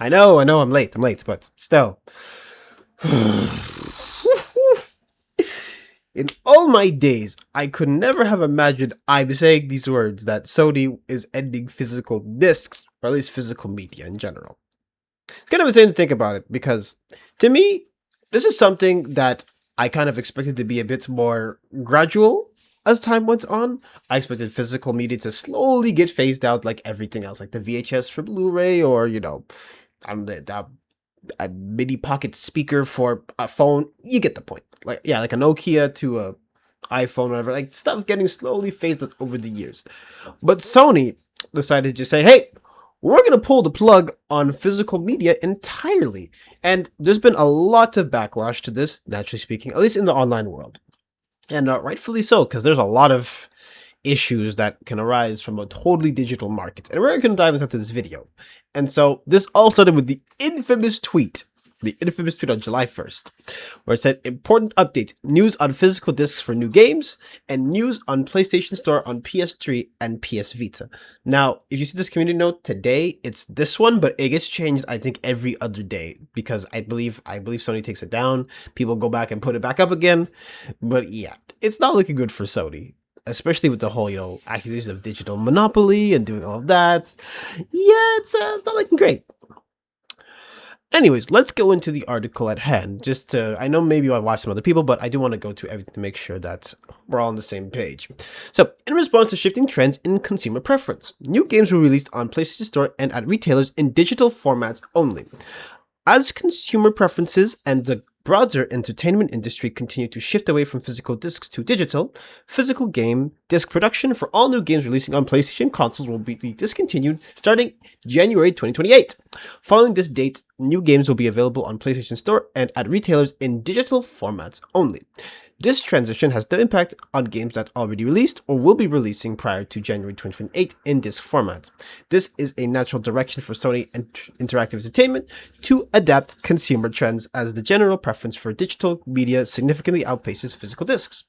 I know, I'm late, but still. In all my days, I could never have imagined I'm saying these words that Sony is ending physical discs, or at least physical media in general. It's kind of insane to think about it because, to me, this is something that I kind of expected to be a bit more gradual as time went on. I expected physical media to slowly get phased out like everything else, like the VHS for Blu-ray, or I don't know, a mini pocket speaker for a phone. You get the point. Like yeah, like a Nokia to a iPhone, whatever. Like stuff getting slowly phased out over the years. But Sony decided to just say, "Hey, we're gonna pull the plug on physical media entirely." And there's been a lot of backlash to this, naturally speaking, at least in the online world, and rightfully so, because there's a lot of issues that can arise from a totally digital market. And we're going to dive into this video. And so this all started with the infamous tweet on July 1st, where it said important update, news on physical discs for new games, and news on PlayStation Store on PS3 and PS Vita. Now, if you see this community note today, it's this one, but it gets changed, I think, every other day because I believe Sony takes it down. People go back and put it back up again. But yeah, it's not looking good for Sony, especially with the whole, accusations of digital monopoly and doing all of that. Yeah, it's not looking great. Anyways, let's go into the article at hand. I know maybe I watched some other people, but I do want to go through everything to make sure that we're all on the same page. So, in response to shifting trends in consumer preference, new games were released on PlayStation Store and at retailers in digital formats only. As consumer preferences and the broader entertainment industry continue to shift away from physical discs to digital, physical game disc production for all new games releasing on PlayStation consoles will be discontinued starting January 2028. Following this date, new games will be available on PlayStation Store and at retailers in digital formats only. This transition has no impact on games that already released or will be releasing prior to January 2028 in disc format. This is a natural direction for Sony and Interactive Entertainment to adapt consumer trends as the general preference for digital media significantly outpaces physical discs.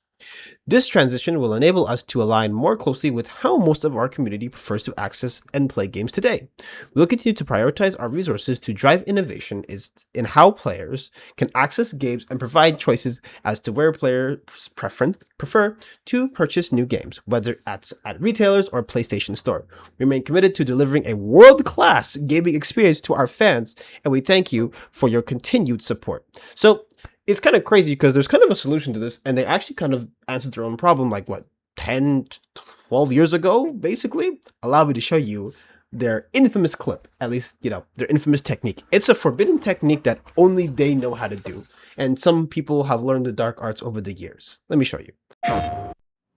This transition will enable us to align more closely with how most of our community prefers to access and play games today. We will continue to prioritize our resources to drive innovation in how players can access games and provide choices as to where players prefer to purchase new games, whether at retailers or PlayStation Store. We remain committed to delivering a world-class gaming experience to our fans, and we thank you for your continued support. So, it's kind of crazy because there's kind of a solution to this, and they actually kind of answered their own problem, like, 10, 12 years ago, basically? Allow me to show you their infamous clip, at least, their infamous technique. It's a forbidden technique that only they know how to do, and some people have learned the dark arts over the years. Let me show you.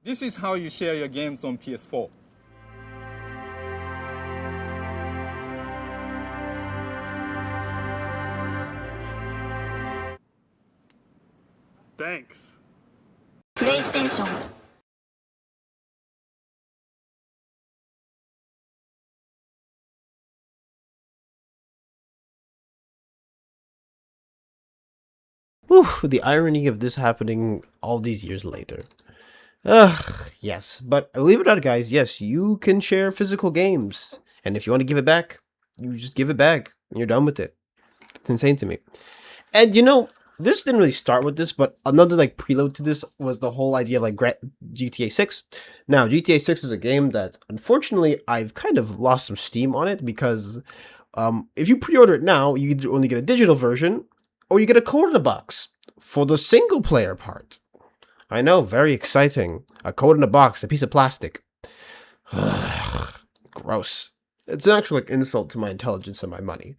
This is how you share your games on PS4. Thanks. PlayStation. Whew, the irony of this happening all these years later. Ugh, yes, but believe it or not, guys, yes, you can share physical games, and if you want to give it back, you just give it back, and you're done with it. It's insane to me. And this didn't really start with this, but another prelude to this was the whole idea of GTA 6. Now, GTA 6 is a game that unfortunately I've kind of lost some steam on it because if you pre-order it now, you either only get a digital version or you get a code in a box for the single player part. I know, very exciting. A code in a box, a piece of plastic. Gross. It's an actual insult to my intelligence and my money.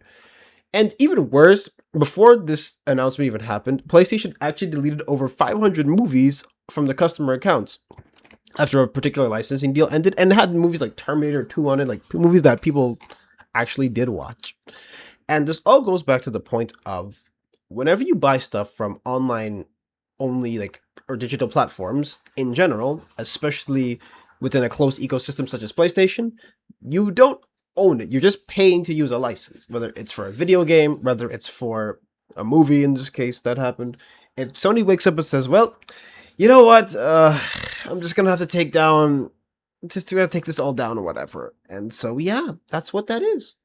And even worse, before this announcement even happened, PlayStation actually deleted over 500 movies from the customer accounts after a particular licensing deal ended, and had movies like Terminator 2 on it, movies that people actually did watch. And this all goes back to the point of whenever you buy stuff from online only or digital platforms in general, especially within a closed ecosystem such as PlayStation, you don't own it. You're just paying to use a license, whether it's for a video game, whether it's for a movie. In this case, that happened. If Sony wakes up and says, well, you know what, I'm just gonna have to take this all down or whatever. And so, yeah, that's what that is.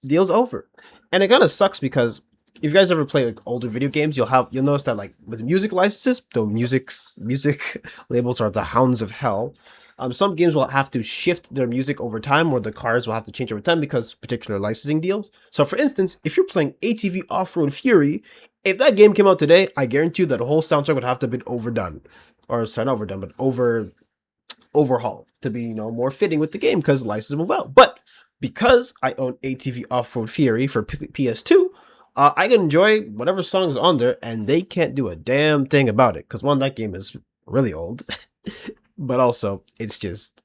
Deal's over. And it kind of sucks because if you guys ever play like older video games, you'll notice that like with music licenses, the music labels are the hounds of hell. Some games will have to shift their music over time, or the cars will have to change over time because of particular licensing deals. So, for instance, if you're playing ATV Off-Road Fury, if that game came out today, I guarantee you that the whole soundtrack would have to have been overdone, or sorry, not overdone, but overhauled to be more fitting with the game because licenses move out. But because I own ATV Off-Road Fury for PS2, I can enjoy whatever song is on there, and they can't do a damn thing about it because one, that game is really old. But also, it's just,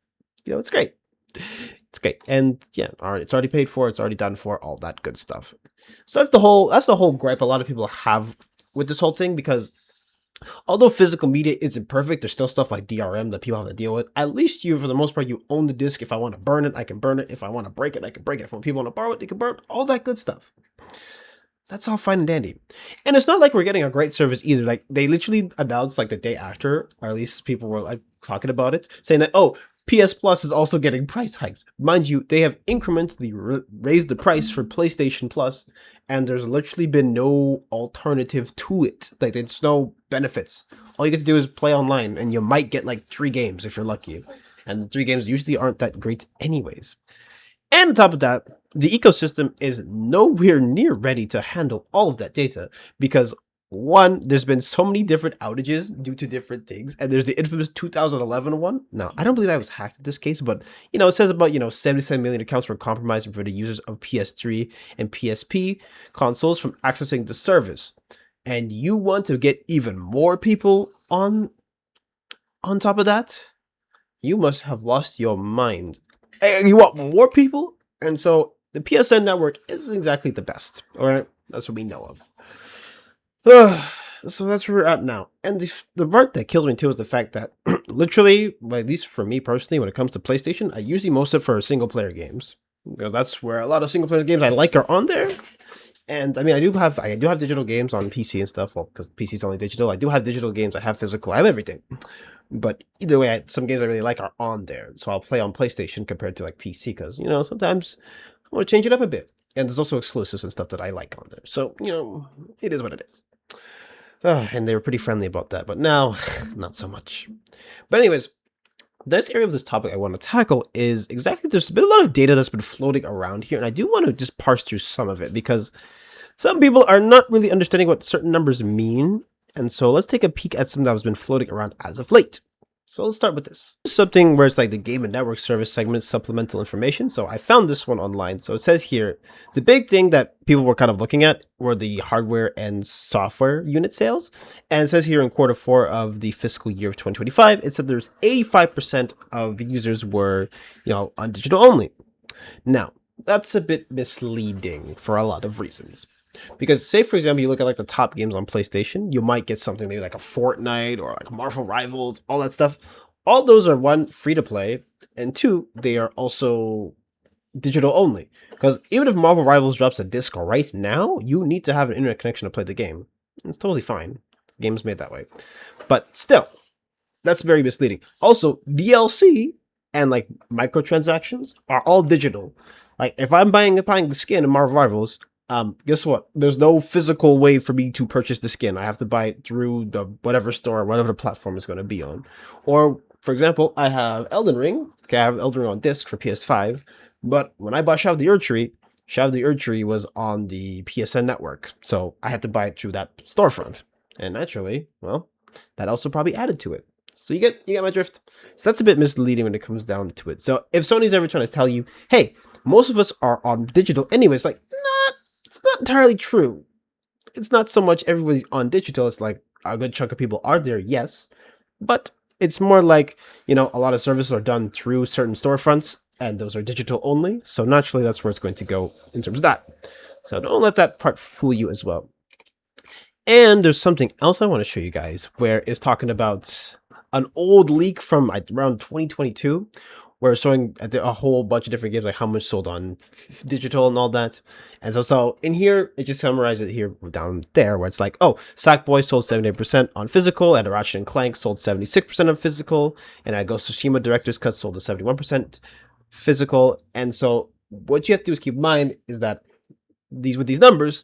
it's great. It's great. And yeah, all right, it's already paid for, it's already done for, all that good stuff. So that's the whole gripe a lot of people have with this whole thing, because although physical media isn't perfect, there's still stuff like DRM that people have to deal with. At least you, for the most part, you own the disc. If I want to burn it, I can burn it. If I want to break it, I can break it. If people want to borrow it, they can borrow it. All that good stuff. That's all fine and dandy. And it's not like we're getting a great service either. Like, they literally announced like the day after, or at least people were like talking about it, saying that, oh, PS Plus is also getting price hikes. Mind you, they have incrementally raised the price for PlayStation Plus, and there's literally been no alternative to it. Like, there's no benefits. All you get to do is play online, and you might get like 3 games if you're lucky. And the 3 games usually aren't that great anyways. And on top of that, the ecosystem is nowhere near ready to handle all of that data because, one, there's been so many different outages due to different things, and there's the infamous 2011 one. Now, I don't believe I was hacked in this case, but, it says about, 77 million accounts were compromised for the users of PS3 and PSP consoles from accessing the service. And you want to get even more people on top of that? You must have lost your mind. You want more people? And so the PSN network isn't exactly the best. All right, that's what we know of. So that's where we're at now. And the part that killed me too is the fact that literally, at least for me personally, when it comes to PlayStation, I usually most of it for single player games, because that's where a lot of single player games I like are on there. And I mean, I do have digital games on PC and stuff. Well, because PC is only digital. I do have digital games. I have physical. I have everything. But either way, some games I really like are on there. So I'll play on PlayStation compared to like PC because, sometimes I want to change it up a bit. And there's also exclusives and stuff that I like on there. So, it is what it is. And they were pretty friendly about that. But now, not so much. But anyways, the next area of this topic I want to tackle is exactly, there's been a lot of data that's been floating around here. And I do want to just parse through some of it because some people are not really understanding what certain numbers mean. And so let's take a peek at something that has been floating around as of late. So let's start with this. Something where it's like the game and network service segment supplemental information. So I found this one online. So it says here, the big thing that people were kind of looking at were the hardware and software unit sales. And it says here in Q4 of the fiscal year of 2025, it said there's 85% of users were, on digital only. Now, that's a bit misleading for a lot of reasons. Because say, for example, you look at like the top games on PlayStation, you might get something maybe like a Fortnite or like Marvel Rivals, all that stuff. All those are, one, free to play, and two, they are also digital only. Because even if Marvel Rivals drops a disc right now, you need to have an internet connection to play the game. It's totally fine. The game's made that way. But still, that's very misleading. Also, DLC and like microtransactions are all digital. Like if I'm buying the skin in Marvel Rivals, guess what? There's no physical way for me to purchase the skin. I have to buy it through the whatever store, whatever the platform is going to be on. Or, for example, I have Elden Ring. Okay, I have Elden Ring on disc for PS5. But when I bought Shadow of the Erdtree was on the PSN network. So I had to buy it through that storefront. And naturally, well, that also probably added to it. So you get my drift. So that's a bit misleading when it comes down to it. So if Sony's ever trying to tell you, hey, most of us are on digital anyways, like, it's not entirely true. It's not so much everybody's on digital. It's like a good chunk of people are there, yes. But it's more like, a lot of services are done through certain storefronts, and those are digital only. So naturally, that's where it's going to go in terms of that. So don't let that part fool you as well. And there's something else I want to show you guys, where it's talking about an old leak from around 2022, where it's showing a whole bunch of different games, like how much sold on digital and all that. And so in here, it just summarizes it here down there, where it's like, oh, Sackboy sold 78% on physical, and Ratchet & Clank sold 76% on physical, and Ghost of Tsushima Director's Cut sold to 71% physical. And so what you have to do is keep in mind is that these numbers,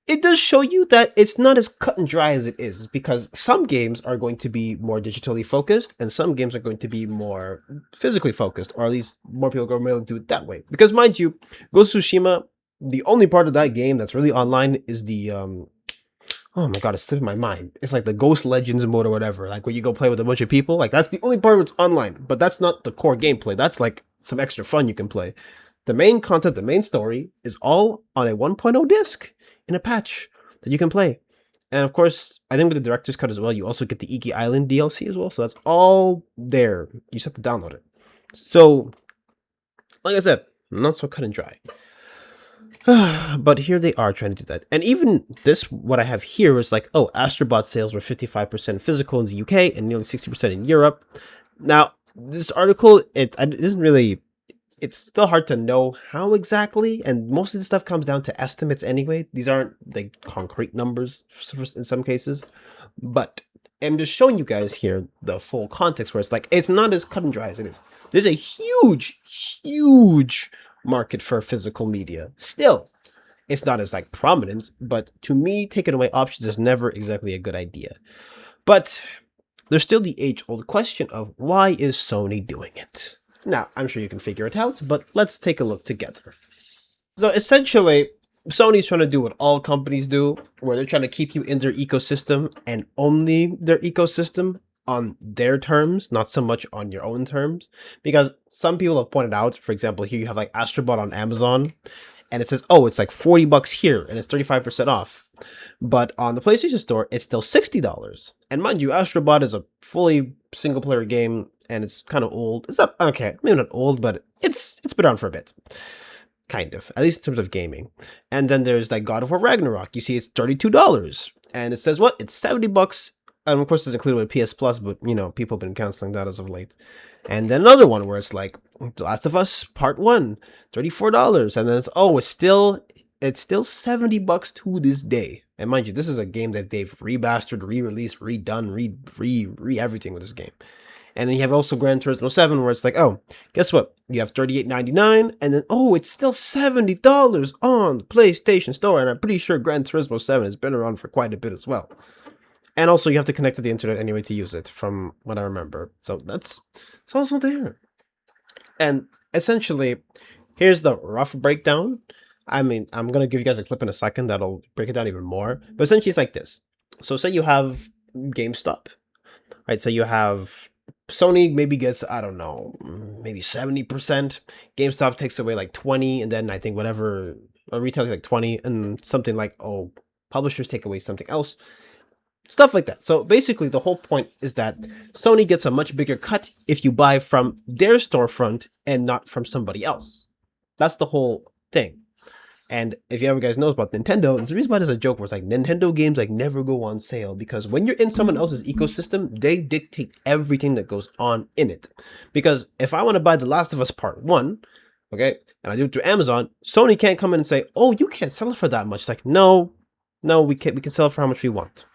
it does show you that it's not as cut and dry as it is, because some games are going to be more digitally focused and some games are going to be more physically focused, or at least more people are going to do it that way. Because mind you, Ghost of Tsushima, the only part of that game that's really online is the oh my god, it's slipping my mind. It's like the Ghost Legends mode or whatever, like where you go play with a bunch of people. Like that's the only part where it's online, but that's not the core gameplay. That's like some extra fun you can play. The main content, the main story, is all on a 1.0 disc in a patch that you can play. And of course, I think with the director's cut as well, you also get the Iki Island DLC as well. So that's all there. You just have to download it. So, like I said, not so cut and dry. But here they are trying to do that. And even this, what I have here is like, oh, Astrobot sales were 55% physical in the UK and nearly 60% in Europe. Now, this article, it isn't really... It's still hard to know how exactly, and most of the stuff comes down to estimates anyway. These aren't like concrete numbers in some cases, but I'm just showing you guys here the full context where it's like, it's not as cut and dry as it is. There's a huge market for physical media. Still, it's not as like prominent, but to me, taking away options is never exactly a good idea. But there's still the age-old question of why is Sony doing it? Now, I'm sure you can figure it out, but let's take a look together. So essentially, Sony's trying to do what all companies do, where they're trying to keep you in their ecosystem and only their ecosystem on their terms, not so much on your own terms. Because some people have pointed out, for example, here you have like Astrobot on Amazon, and it says, oh, it's like $40 here, and it's 35% off. But on the PlayStation Store, it's still $60. And mind you, Astrobot is a fully single-player game, and it's kind of old. It's not, okay, maybe not old, but it's been around for a bit. Kind of, at least in terms of gaming. And then there's like God of War Ragnarok. You see it's $32. And it says what? It's $70. And of course it's included with PS Plus, but you know, people have been canceling that as of late. And then another one where it's like The Last of Us Part 1, $34. And then it's, oh, it's still $70 to this day. And mind you, this is a game that they've remastered, re-released, redone, everything with this game. And then you have also Gran Turismo 7, where it's like, oh, guess what? You have $38.99, and then, oh, it's still $70 on the PlayStation Store. And I'm pretty sure Gran Turismo 7 has been around for quite a bit as well. And also, you have to connect to the internet anyway to use it, from what I remember. So it's also there. And essentially, here's the rough breakdown. I mean, I'm going to give you guys a clip in a second that'll break it down even more. But essentially, it's like this. So say you have GameStop, right? So you have... Sony maybe gets, I don't know, maybe 70%. GameStop takes away like 20, and then I think whatever, retail is like 20, and something like, oh, publishers take away something else. Stuff like that. So basically the whole point is that Sony gets a much bigger cut if you buy from their storefront and not from somebody else. That's the whole thing. And if you ever guys know about Nintendo, there's a reason why there's a joke where it's like Nintendo games like never go on sale, because when you're in someone else's ecosystem, they dictate everything that goes on in it. Because if I want to buy The Last of Us Part 1, okay, and I do it through Amazon, Sony can't come in and say, oh, you can't sell it for that much. It's like, no, we can sell it for how much we want.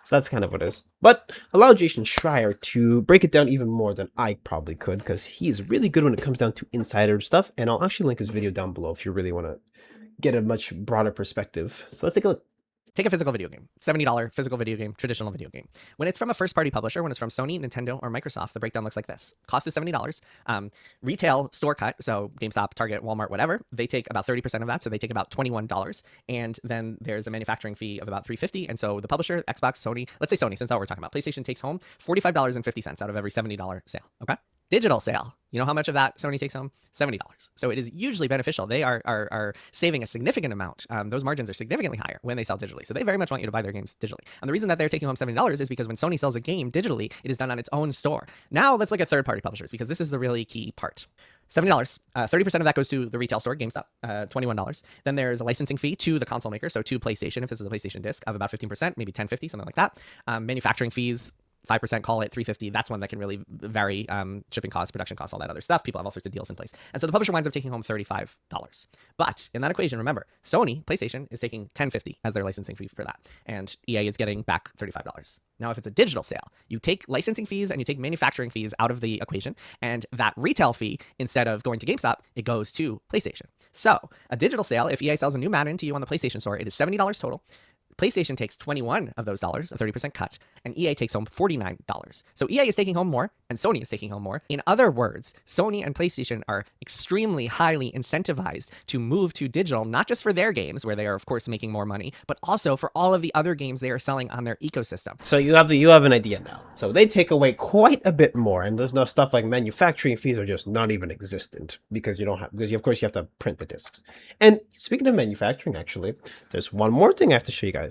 So that's kind of what it is. But allow Jason Schreier to break it down even more than I probably could, because he is really good when it comes down to insider stuff. And I'll actually link his video down below if you really want to get a much broader perspective. So let's take a look. Take a physical video game, $70 physical video game, traditional video game. When it's from a first-party publisher, when it's from Sony, Nintendo, or Microsoft, the breakdown looks like this. Cost is $70. Retail store cut, so GameStop, Target, Walmart, whatever, they take about 30% of that, so they take about $21. And then there's a manufacturing fee of about $3.50. And so the publisher, Xbox, Sony, let's say Sony, since that's what we're talking about, PlayStation takes home $45.50 out of every $70 sale, okay? Digital sale. You know how much of that Sony takes home? $70. So it is usually beneficial. They are saving a significant amount. Those margins are significantly higher when they sell digitally. So they very much want you to buy their games digitally. And the reason that they're taking home $70 is because when Sony sells a game digitally, it is done on its own store. Now let's look at third-party publishers, because this is the really key part. $70, 30% of that goes to the retail store, GameStop, $21. Then there's a licensing fee to the console maker, so to PlayStation, if this is a PlayStation disc, of about 15%, maybe $10.50, something like that. Manufacturing fees, 5%, call it $3.50. That's one that can really vary. Shipping costs, production costs, all that other stuff. People have all sorts of deals in place. And so the publisher winds up taking home $35. But in that equation, remember, Sony, PlayStation, is taking $10.50 as their licensing fee for that. And EA is getting back $35. Now, if it's a digital sale, you take licensing fees and you take manufacturing fees out of the equation. And that retail fee, instead of going to GameStop, it goes to PlayStation. So, a digital sale, if EA sells a new Madden to you on the PlayStation Store, it is $70 total. PlayStation takes 21 of those dollars, a 30% cut, and EA takes home $49. So EA is taking home more, and Sony is taking home more. In other words, Sony and PlayStation are extremely highly incentivized to move to digital, not just for their games, where they are, of course, making more money, but also for all of the other games they are selling on their ecosystem. So you have an idea now. So they take away quite a bit more, and there's no stuff like manufacturing fees are just not even existent because of course you have to print the discs. And speaking of manufacturing, actually, there's one more thing I have to show you guys.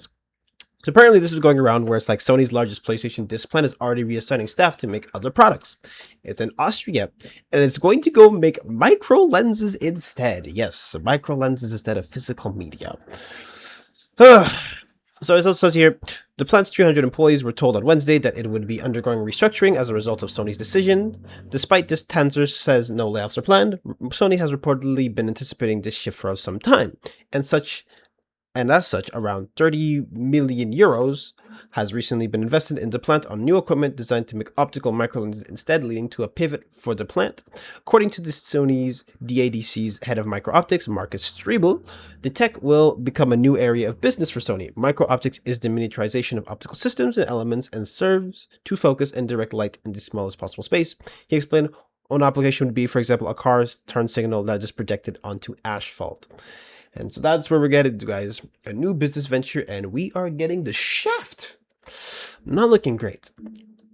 So apparently this is going around where it's like Sony's largest PlayStation disc plant is already reassigning staff to make other products. It's in Austria, and it's going to go make micro lenses instead. Yes, micro lenses instead of physical media. So it also says here, the plant's 300 employees were told on Wednesday that it would be undergoing restructuring as a result of Sony's decision. Despite this, Tanzer says no layoffs are planned. Sony has reportedly been anticipating this shift for some time, and as such, around 30 million euros has recently been invested in the plant on new equipment designed to make optical microlenses instead, leading to a pivot for the plant. According to the Sony's DADC's head of micro-optics, Marcus Strebel, the tech will become a new area of business for Sony. Micro-optics is the miniaturization of optical systems and elements and serves to focus and direct light in the smallest possible space. He explained, one application would be, for example, a car's turn signal that is projected onto asphalt. And so that's where we're getting to, guys. A new business venture, and we are getting the shaft. Not looking great.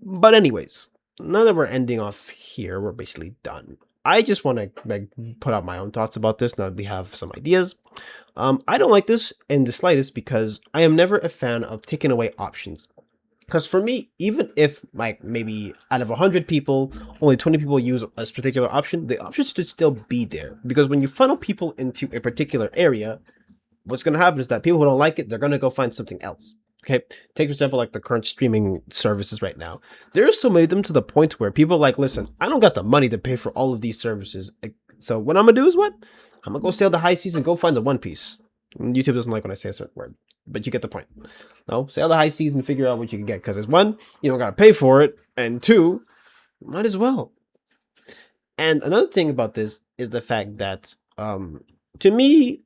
But anyways, now that we're ending off here, we're basically done. I just want to put out my own thoughts about this now that we have some ideas. I don't like this in the slightest because I am never a fan of taking away options. Because for me, even if like maybe out of 100 people, only 20 people use a particular option, the option should still be there. Because when you funnel people into a particular area, what's going to happen is that people who don't like it, they're going to go find something else. Okay, take for example like the current streaming services right now. There are so many of them to the point where people are like, listen, I don't got the money to pay for all of these services. So what I'm going to do is what? I'm going to go sail the high seas and go find the One Piece. YouTube doesn't like when I say a certain word, but you get the point. No, sail the high seas and figure out what you can get. Because there's one, you don't got to pay for it. And two, might as well. And another thing about this is the fact that, to me,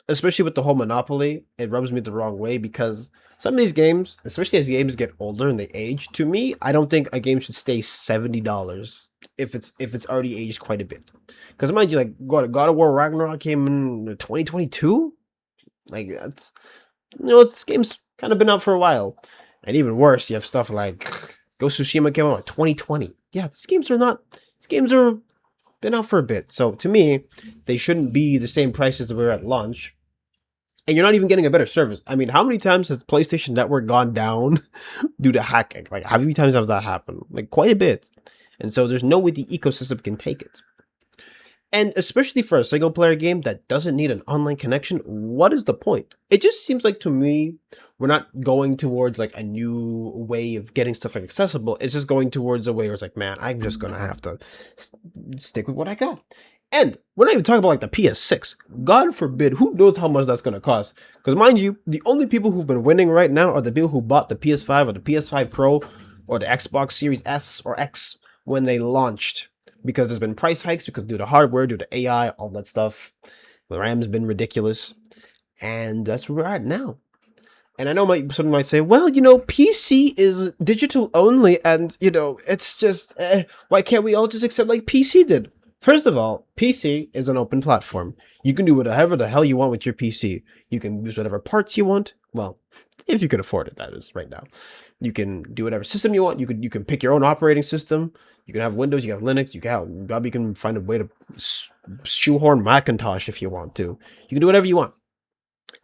especially with the whole monopoly, it rubs me the wrong way because some of these games, especially as games get older and they age, to me, I don't think a game should stay $70 if it's already aged quite a bit. Because mind you, like God of War Ragnarok came in 2022. Like that's, this game's kind of been out for a while. And even worse, you have stuff like Ghost of Tsushima came out in 2020. Yeah, these games are been out for a bit. So to me, they shouldn't be the same prices that we were at launch. And you're not even getting a better service. I mean, how many times has PlayStation Network gone down due to hacking? Like, how many times has that happened? Like, quite a bit. And so there's no way the ecosystem can take it. And especially for a single player game that doesn't need an online connection, what is the point? It just seems like to me, we're not going towards like a new way of getting stuff accessible. It's just going towards a way where it's like, man, I'm just going to have to stick with what I got. And we're not even talking about like the PS6. God forbid, who knows how much that's going to cost? Because mind you, the only people who've been winning right now are the people who bought the PS5 or the PS5 Pro or the Xbox Series S or X when they launched. Because there's been price hikes, because due to hardware, due to AI, all that stuff. The RAM's been ridiculous. And that's where we're at now. And I know someone might say, well, PC is digital only, and, it's just, why can't we all just accept like PC did? First of all, PC is an open platform. You can do whatever the hell you want with your PC. You can use whatever parts you want. Well, if you can afford it, that is, right now. You can do whatever system you want. You can pick your own operating system. You can have Windows, you can have Linux, you can find a way to shoehorn Macintosh if you want to. You can do whatever you want.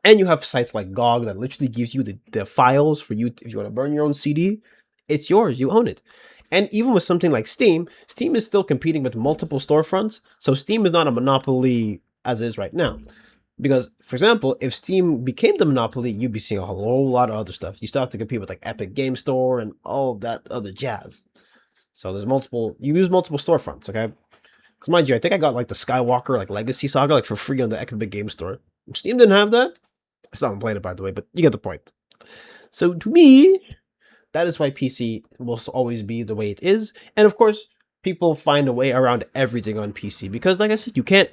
And you have sites like GOG that literally gives you the files for you if you want to burn your own CD. It's yours, you own it. And even with something like Steam is still competing with multiple storefronts. So Steam is not a monopoly as is right now. Because, for example, if Steam became the monopoly, you'd be seeing a whole lot of other stuff. You still have to compete with like Epic Game Store and all that other jazz. So you use multiple storefronts, okay? Because mind you, I think I got like the Skywalker like Legacy Saga like for free on the Epic Game Store. Steam didn't have that. I still haven't played it, by the way, but you get the point. So to me, that is why PC will always be the way it is. And of course, people find a way around everything on PC because, like I said, you can't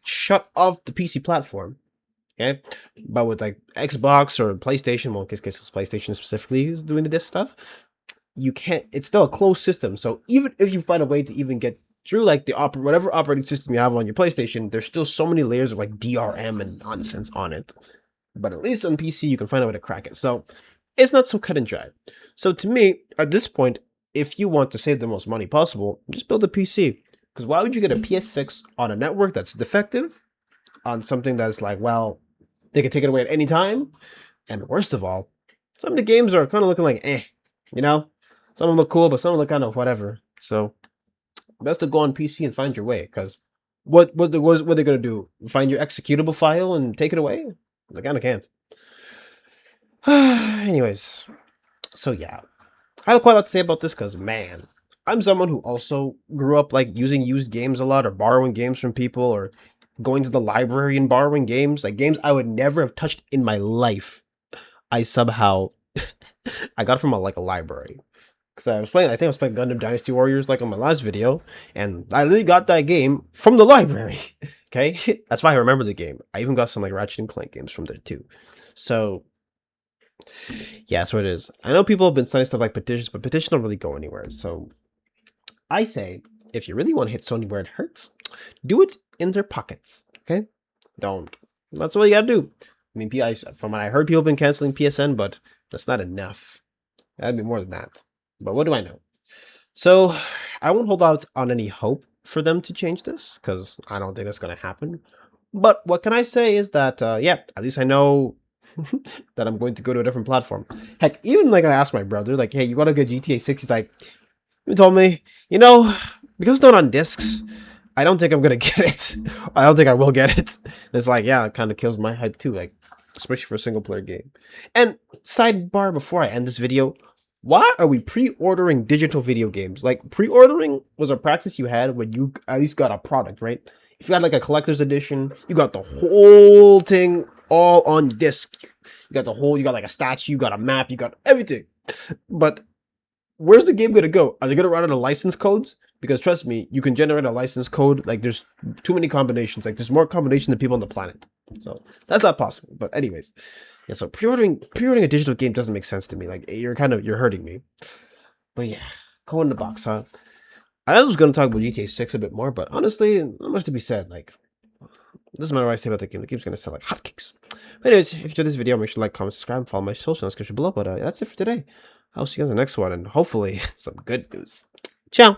shut off the PC platform. Okay, but with like Xbox or PlayStation, well, in this case, it's PlayStation specifically who's doing this stuff. You can't. It's still a closed system. So even if you find a way to even get through like the whatever operating system you have on your PlayStation, there's still so many layers of like DRM and nonsense on it. But at least on PC, you can find a way to crack it. So it's not so cut and dry. So to me, at this point, if you want to save the most money possible, just build a PC. Because why would you get a PS6 on a network that's defective, on something that's like, well, they can take it away at any time, and worst of all, some of the games are kind of looking like you know? Some of them look cool, but some of them look kind of whatever. So best to go on PC and find your way, because what are they gonna do? Find your executable file and take it away? They kind of can't. Anyways, so yeah, I have quite a lot to say about this because man, I'm someone who also grew up like using used games a lot, or borrowing games from people, or going to the library and borrowing games, like games I would never have touched in my life. I somehow I got from a library. Because I think I was playing Gundam Dynasty Warriors like on my last video, and I literally got that game from the library. Okay, that's why I remember the game. I even got some like Ratchet and Clank games from there too. So yeah, that's what it is. I know people have been signing stuff like petitions, but petitions don't really go anywhere. So I say, if you really want to hit Sony where it hurts, do it in their pockets. Okay, don't. That's what you gotta do. I mean, from what I heard, people have been canceling PSN, but that's not enough. That'd be more than that. But what do I know? So I won't hold out on any hope for them to change this, because I don't think that's going to happen. But what can I say is that, yeah, at least I know that I'm going to go to a different platform. Heck, even like I asked my brother, like, hey, you want to get GTA 6? He's like, he told me, you know, because it's not on discs, I don't think I'm going to get it. I don't think I will get it. And it's like, yeah, it kind of kills my hype too, like, especially for a single player game. And sidebar before I end this video, why are we pre-ordering digital video games? Like, pre-ordering was a practice you had when you at least got a product, right? If you had like a collector's edition, you got the whole thing all on disc. You got like a statue, you got a map, you got everything. But where's the game gonna go? Are they gonna run out of license codes? Because trust me, you can generate a license code. Like, there's too many combinations. Like, there's more combinations than people on the planet. So that's not possible. But anyways. Yeah, so pre-ordering a digital game doesn't make sense to me. Like, you're hurting me. But yeah, go in the box, huh? I was going to talk about GTA 6 a bit more, but honestly, not much to be said. Like, doesn't matter what I say about the game. The game's going to sell like hotcakes. But anyways, if you enjoyed this video, make sure to like, comment, subscribe, and follow my social in the description below. But that's it for today. I'll see you on the next one, and hopefully some good news. Ciao!